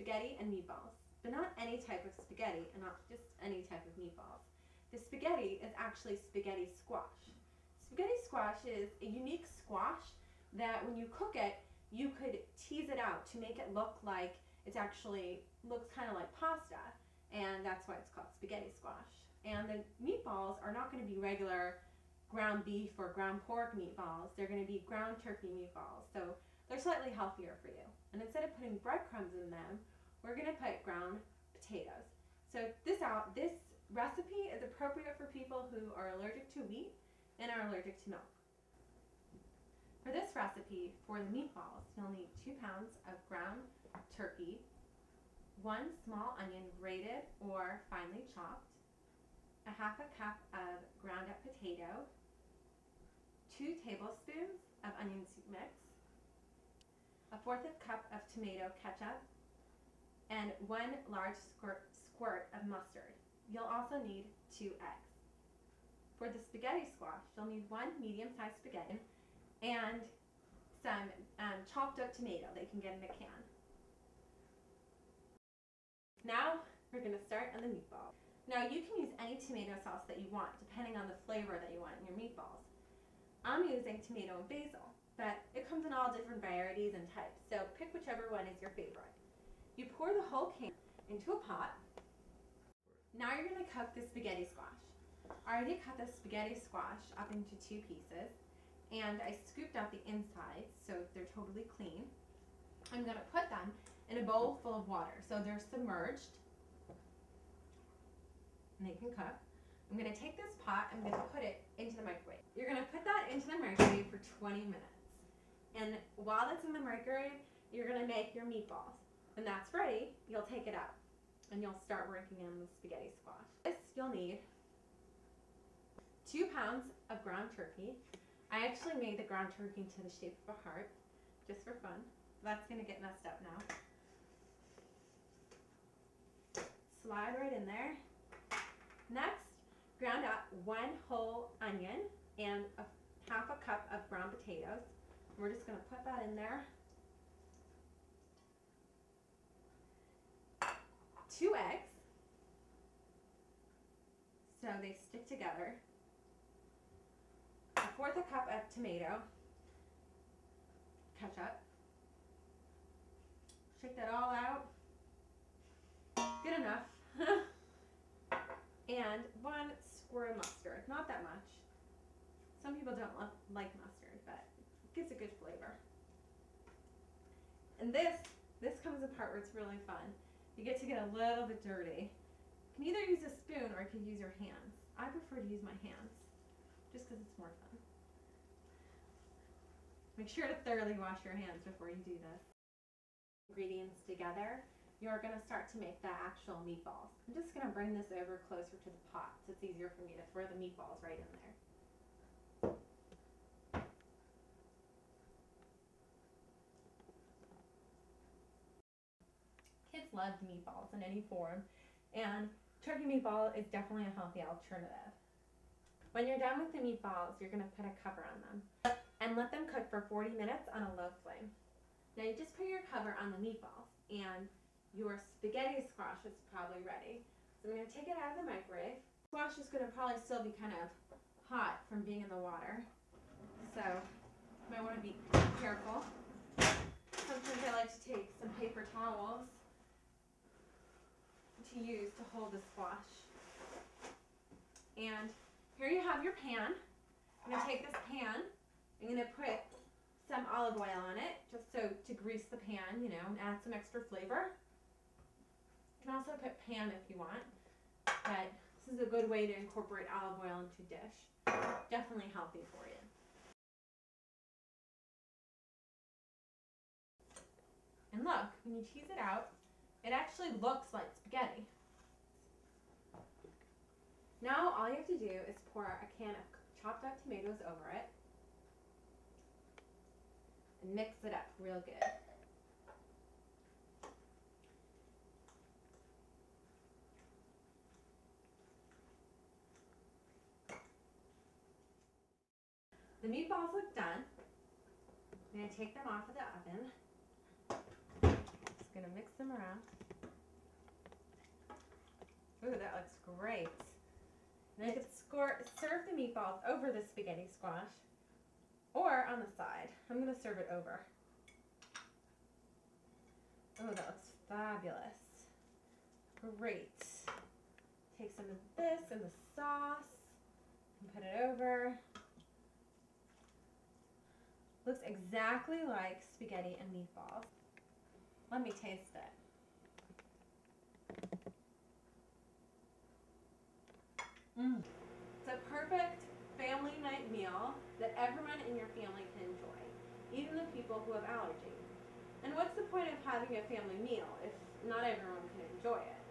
spaghetti and meatballs, but not any type of spaghetti and not just any type of meatballs. The spaghetti is actually spaghetti squash. Spaghetti squash is a unique squash that when you cook it, you could tease it out to make it look like it's actually looks kind of like pasta, and that's why it's called spaghetti squash. And the meatballs are not going to be regular ground beef or ground pork meatballs. They're going to be ground turkey meatballs, so they're slightly healthier for you. And instead of putting breadcrumbs in them, we're going to put ground potatoes. So this recipe is appropriate for people who are allergic to wheat and are allergic to milk. For this recipe, for the meatballs, you'll need 2 pounds of ground turkey, 1 small onion grated or finely chopped, a half a cup of ground up potato, 2 tablespoons of onion soup mix, a 1/4 cup of tomato ketchup, and 1 large squirt of mustard. You'll also need 2 eggs. For the spaghetti squash, you'll need 1 medium-sized spaghetti and some chopped up tomato that you can get in a can. Now we're going to start on the meatballs. Now you can use any tomato sauce that you want depending on the flavor that you want in your meatballs. I'm using tomato and basil, but it comes in all different varieties and types, so pick whichever one is your favorite. You pour the whole can into a pot. Now you're going to cook the spaghetti squash. I already cut the spaghetti squash up into 2 pieces, and I scooped out the insides so they're totally clean. I'm going to put them in a bowl full of water so they're submerged and they can cook. I'm going to take this pot and I'm going to put it into the microwave. You're going to put that into the microwave for 20 minutes. And while it's in the microwave, you're going to make your meatballs. When that's ready, you'll take it out and you'll start working on the spaghetti squash. This you'll need 2 pounds of ground turkey. I actually made the ground turkey into the shape of a heart, just for fun. That's going to get messed up now. Slide right in there. Next, ground up 1 whole onion and half a cup of ground potatoes. We're just going to put that in there. 2 eggs, so they stick together. A 1/4 cup of tomato ketchup. Shake that all out. Good enough. And 1 squirt of mustard. Not that much. Some people don't like mustard, but it gives a good flavor. And this comes the part where it's really fun. You get to get a little bit dirty. You can either use a spoon or you can use your hands. I prefer to use my hands, just because it's more fun. Make sure to thoroughly wash your hands before you do this. Ingredients together, you're going to start to make the actual meatballs. I'm just going to bring this over closer to the pot so it's easier for me to throw the meatballs right in there. Kids love meatballs in any form, and turkey meatball is definitely a healthy alternative. When you're done with the meatballs, you're going to put a cover on them and let them cook for 40 minutes on a low flame. Now you just put your cover on the meatballs and your spaghetti squash is probably ready. So I'm going to take it out of the microwave. Squash is going to probably still be kind of hot from being in the water, so you might want to be careful. Sometimes I like to take some paper towels to use to hold the squash. And here you have your pan. I'm going to take this pan, I'm going to put some olive oil on it, just so to grease the pan, you know, and add some extra flavor. You can also put Pam if you want, but this is a good way to incorporate olive oil into a dish. Definitely healthy for you. And look, when you tease it out, it actually looks like spaghetti. Now all you have to do is pour a can of chopped up tomatoes over it and mix it up real good. The meatballs look done. I'm going to take them off of the oven. Just going to mix them around. Ooh, that looks great. And I could serve the meatballs over the spaghetti squash or on the side. I'm going to serve it over. Oh, that looks fabulous. Great. Take some of this and the sauce and put it over. Looks exactly like spaghetti and meatballs. Let me taste it. It's a perfect family night meal that everyone in your family can enjoy, even the people who have allergies. And what's the point of having a family meal if not everyone can enjoy it?